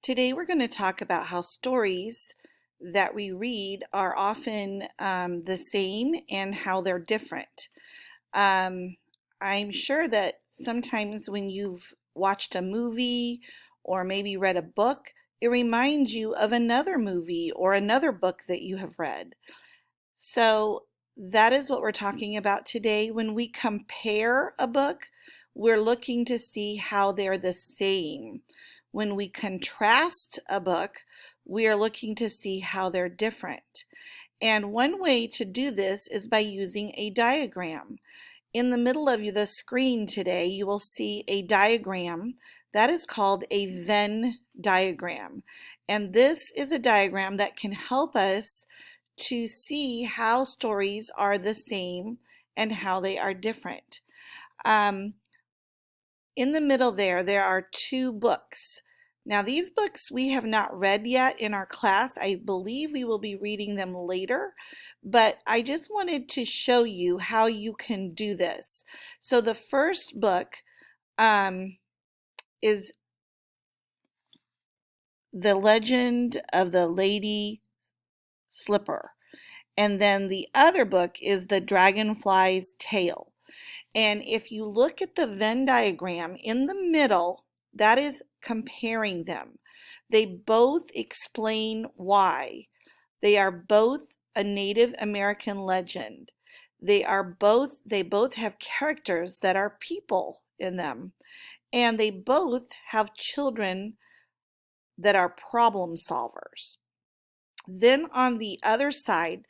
Today we're going to talk about how stories that we read are often the same and how they're different. Um, I'm sure that sometimes when you've watched a movie or maybe read a book, it reminds you of another movie or another book that you have read. So that is what we're talking about today. When we compare a book, we're looking to see how they're the same. When we contrast a book, we are looking to see how they're different. And one way to do this is by using a diagram. In the middle of the screen today, you will see a diagram that is called a Venn diagram. And this is a diagram that can help us to see how stories are the same and how they are different. Um, in the middle there are two books. Now these books we have not read yet in our class. I believe we will be reading them later, but I just wanted to show you how you can do this. So the first book is The Legend of the Lady Slipper. And then the other book is The Dragonfly's Tale. And if you look at the Venn diagram in the middle, that is comparing them. They both explain why. They are both a Native American legend. They both have characters that are people in them. And they both have children that are problem solvers. Then on the other side,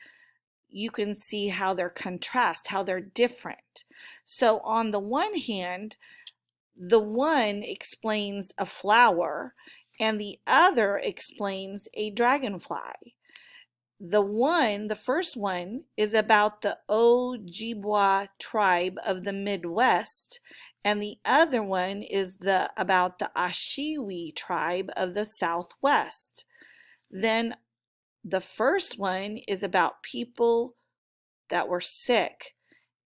you can see how they're contrast, how they're different. So on the one hand, the one explains a flower and the other explains a dragonfly. The first one, is about the Ojibwa tribe of the Midwest, and the other one is about the Ashiwi tribe of the Southwest. Then the first one is about people that were sick,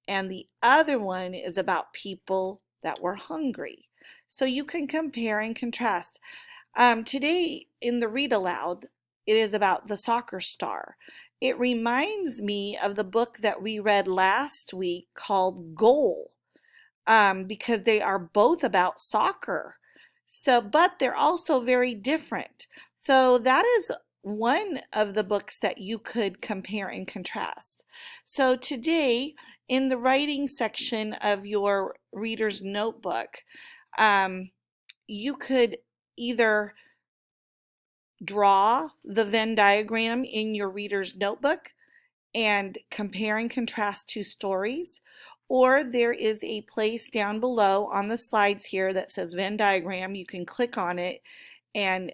and the other one is about people that were hungry. So you can compare and contrast. Today in the read aloud, it is about the soccer star. It reminds me of the book that we read last week called Goal, because they are both about soccer. So, but they're also very different. So that is one of the books that you could compare and contrast. So today, in the writing section of your reader's notebook, you could either draw the Venn diagram in your reader's notebook and compare and contrast two stories, or there is a place down below on the slides here that says Venn diagram. You can click on it and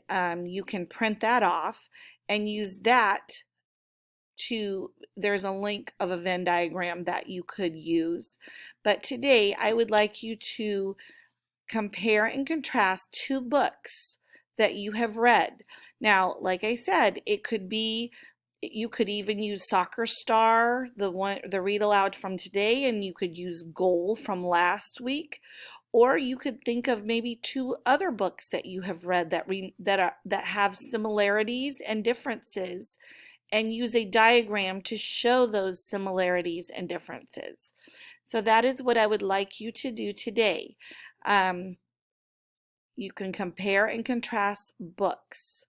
you can print that off and use that there's a link of a Venn diagram that you could use. But today I would like you to compare and contrast two books that you have read. Now, like I said, you could even use Soccer Star, the read aloud from today, and you could use Goal from last week, or you could think of maybe two other books that you have read that have similarities and differences, and use a diagram to show those similarities and differences. So that is what I would like you to do today. You can compare and contrast books.